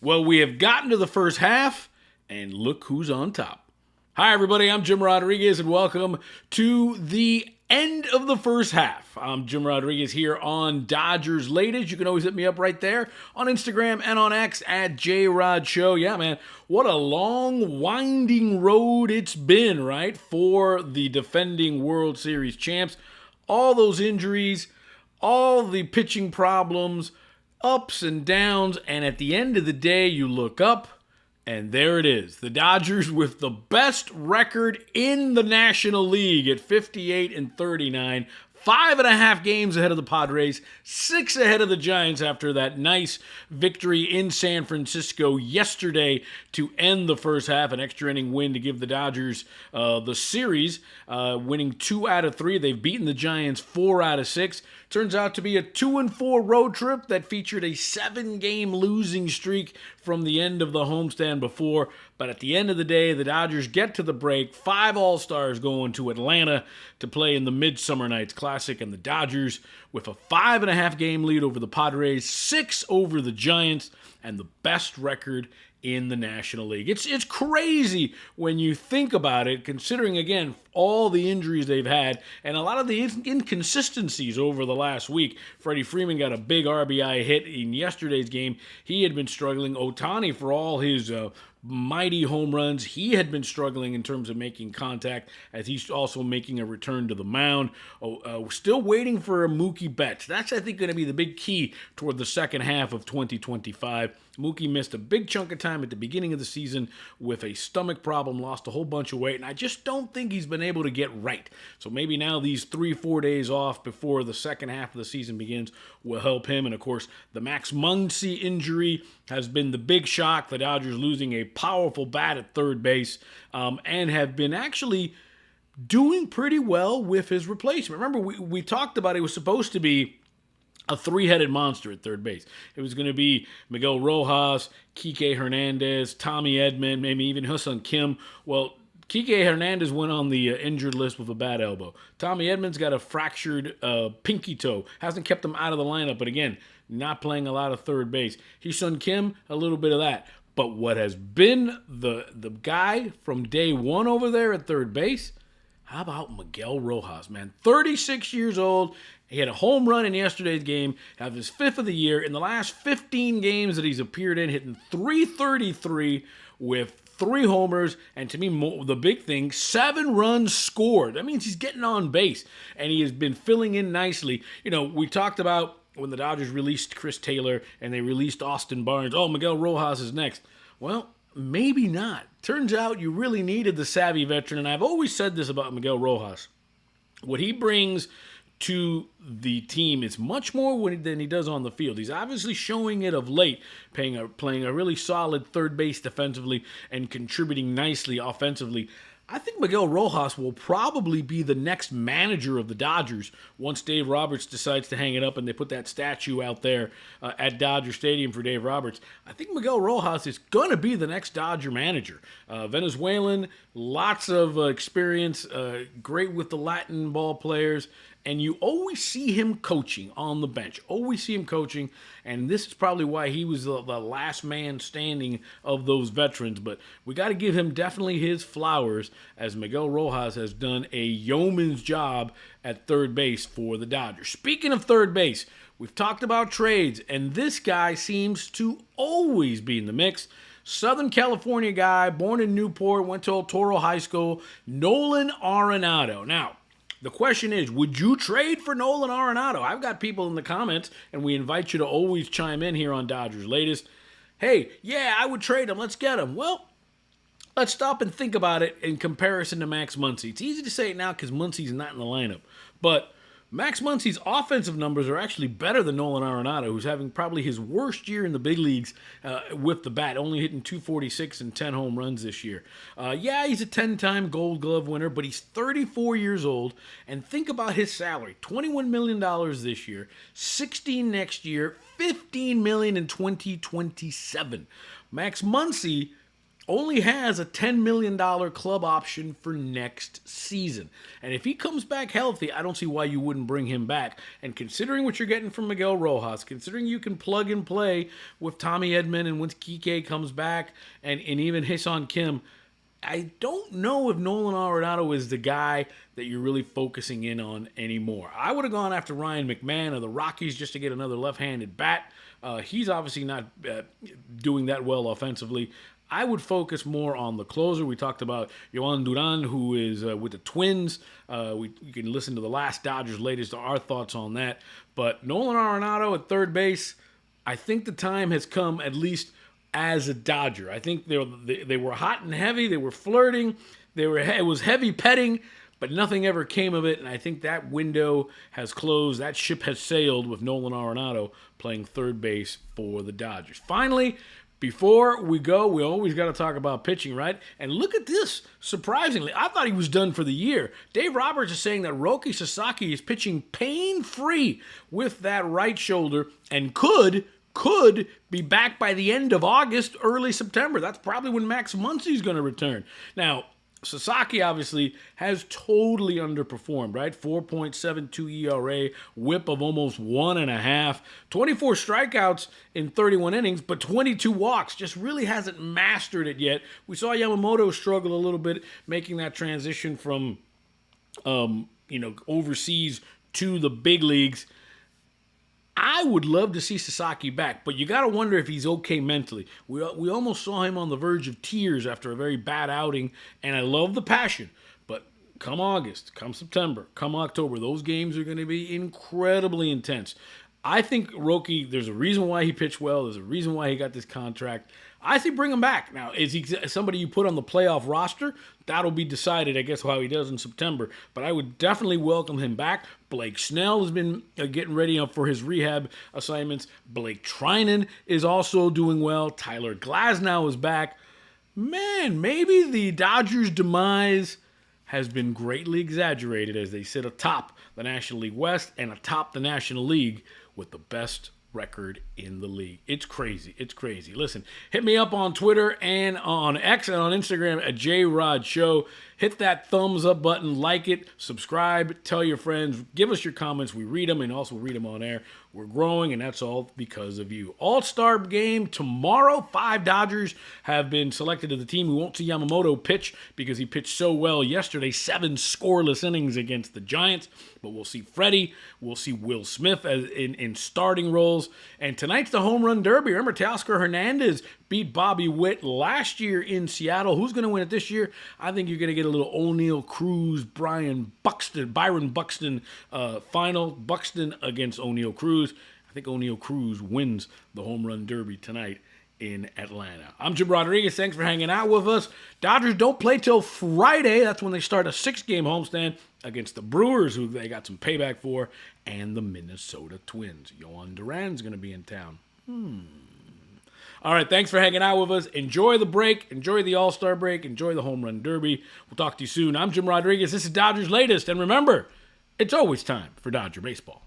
Well, we have gotten to the first half, and look who's on top. Hi, everybody. I'm Jim Rodriguez, and welcome to the end of the first half. I'm Jim Rodriguez here on Dodgers Latest. You can always hit me up right there on Instagram and on X at JRodShow. Yeah, man, what a long, winding road it's been, right, for the defending World Series champs. All those injuries, all the pitching problems, ups and downs, and at the end of the day, you look up, and there it is. The Dodgers with the best record in the National League at 58-39, 5.5 games ahead of the Padres, 6 ahead of the Giants after that nice victory in San Francisco yesterday to end the first half, an extra inning win to give the Dodgers the series, winning 2 out of 3. They've beaten the Giants 4 out of 6. Turns out to be a 2-4 road trip that featured a 7-game losing streak from the end of the homestand before. But at the end of the day, the Dodgers get to the break. 5 All-Stars going to Atlanta to play in the Midsummer Night's Classic. And the Dodgers with a 5.5 game lead over the Padres, 6 over the Giants, and the best record in the National League. It's crazy when you think about it, considering, again, all the injuries they've had and a lot of the inconsistencies over the last week. Freddie Freeman got a big RBI hit in yesterday's game. He had been struggling. Ohtani, for all his mighty home runs, he had been struggling in terms of making contact as he's also making a return to the mound. Still waiting for a Mookie Betts. That's, I think, going to be the big key toward the second half of 2025. Mookie missed a big chunk of time at the beginning of the season with a stomach problem, lost a whole bunch of weight, and I just don't think he's been able to get right. So maybe now these 3-4 days off before the second half of the season begins will help him. And of course, the Max Muncy injury has been the big shock. The Dodgers losing a powerful bat at third base and have been actually doing pretty well with his replacement. Remember, we talked about it was supposed to be a 3-headed monster at third base. It was going to be Miguel Rojas, Teoscar Hernandez, Tommy Edman, maybe even Ha-Seong Kim. Well, Teoscar Hernandez went on the injured list with a bad elbow. Tommy Edman's got a fractured pinky toe. Hasn't kept him out of the lineup, but again, not playing a lot of third base. Ha-Seong Kim, a little bit of that. But what has been the guy from day one over there at third base, how about Miguel Rojas, man? 36 years old. He had a home run in yesterday's game, have his 5th of the year. In the last 15 games that he's appeared in, hitting .333 with 3 homers, and to me, the big thing, 7 runs scored. That means he's getting on base, and he has been filling in nicely. You know, we talked about when the Dodgers released Chris Taylor and they released Austin Barnes. Oh, Miguel Rojas is next. Well, maybe not. Turns out you really needed the savvy veteran, and I've always said this about Miguel Rojas. What he brings to the team is much more than he does on the field. He's obviously showing it of late, playing a really solid third base defensively and contributing nicely offensively. I think Miguel Rojas will probably be the next manager of the Dodgers once Dave Roberts decides to hang it up and they put that statue out there at Dodger Stadium for Dave Roberts. I think Miguel Rojas is going to be the next Dodger manager. Venezuelan, lots of experience, great with the Latin ball players, and you always see him coaching on the bench. Always see him coaching, and this is probably why he was the last man standing of those veterans. But we got to give him definitely his flowers, as Miguel Rojas has done a yeoman's job at third base for the Dodgers. Speaking of third base, we've talked about trades, and this guy seems to always be in the mix. Southern California guy, born in Newport, went to El Toro High School, Nolan Arenado. Now, the question is, would you trade for Nolan Arenado? I've got people in the comments, and we invite you to always chime in here on Dodgers Latest. Hey, yeah, I would trade him. Let's get him. Well, let's stop and think about it in comparison to Max Muncy. It's easy to say it now because Muncy's not in the lineup. But Max Muncy's offensive numbers are actually better than Nolan Arenado, who's having probably his worst year in the big leagues with the bat, only hitting .246 and 10 home runs this year. Yeah, he's a 10-time Gold Glove winner, but he's 34 years old. And think about his salary, $21 million this year, $16 next year, $15 million in 2027. Max Muncy only has a $10 million club option for next season. And if he comes back healthy, I don't see why you wouldn't bring him back. And considering what you're getting from Miguel Rojas, considering you can plug and play with Tommy Edman and once Kike comes back and even Hae-Sung Kim, I don't know if Nolan Arenado is the guy that you're really focusing in on anymore. I would have gone after Ryan McMahon of the Rockies just to get another left-handed bat. He's obviously not doing that well offensively. I would focus more on the closer. We talked about Yohan Duran, who is with the Twins. You can listen to the last Dodgers latest, our thoughts on that. But Nolan Arenado at third base, I think the time has come, at least as a Dodger. I think they were hot and heavy. They were flirting. It was heavy petting, but nothing ever came of it. And I think that window has closed. That ship has sailed with Nolan Arenado playing third base for the Dodgers. Finally, before we go, we always got to talk about pitching, right? And look at this. Surprisingly, I thought he was done for the year. Dave Roberts is saying that Roki Sasaki is pitching pain-free with that right shoulder and could be back by the end of August, early September. That's probably when Max Muncy's going to return. Now, Sasaki obviously has totally underperformed, right? 4.72 ERA, whip of almost 1.5, 24 strikeouts in 31 innings, but 22 walks. Just really hasn't mastered it yet. We saw Yamamoto struggle a little bit making that transition from overseas to the big leagues. I would love to see Sasaki back, but you got to wonder if he's okay mentally. We almost saw him on the verge of tears after a very bad outing, and I love the passion. But come August, come September, come October, those games are going to be incredibly intense. I think Roki, there's a reason why he pitched well. There's a reason why he got this contract. I say bring him back. Now, is he somebody you put on the playoff roster? That'll be decided, I guess, how he does in September. But I would definitely welcome him back. Blake Snell has been getting ready for his rehab assignments. Blake Trinan is also doing well. Tyler Glasnow is back. Man, maybe the Dodgers' demise has been greatly exaggerated as they sit atop the National League West and atop the National League with the best record in the league. It's crazy. It's crazy. Listen, hit me up on Twitter and on X and on Instagram at JRodShow. Hit that thumbs up button, like it, subscribe, tell your friends, give us your comments. We read them and also read them on air. We're growing, and that's all because of you. All-Star game tomorrow. 5 Dodgers have been selected to the team. We won't see Yamamoto pitch because he pitched so well yesterday. 7 scoreless innings against the Giants. But we'll see Freddie. We'll see Will Smith in starting roles. And tonight's the home run derby. Remember, Teoscar Hernandez beat Bobby Witt last year in Seattle. Who's going to win it this year? I think you're going to get a little O'Neill Cruz, Byron Buxton final. Buxton against O'Neill Cruz. I think O'Neill Cruz wins the home run derby tonight in Atlanta. I'm Jim Rodriguez. Thanks for hanging out with us. Dodgers don't play till Friday. That's when they start a 6-game homestand against the Brewers, who they got some payback for, and the Minnesota Twins. Yohan Duran's going to be in town. All right, thanks for hanging out with us. Enjoy the break. Enjoy the All-Star break. Enjoy the home run derby. We'll talk to you soon. I'm Jim Rodriguez. This is Dodgers Latest. And remember, it's always time for Dodger baseball.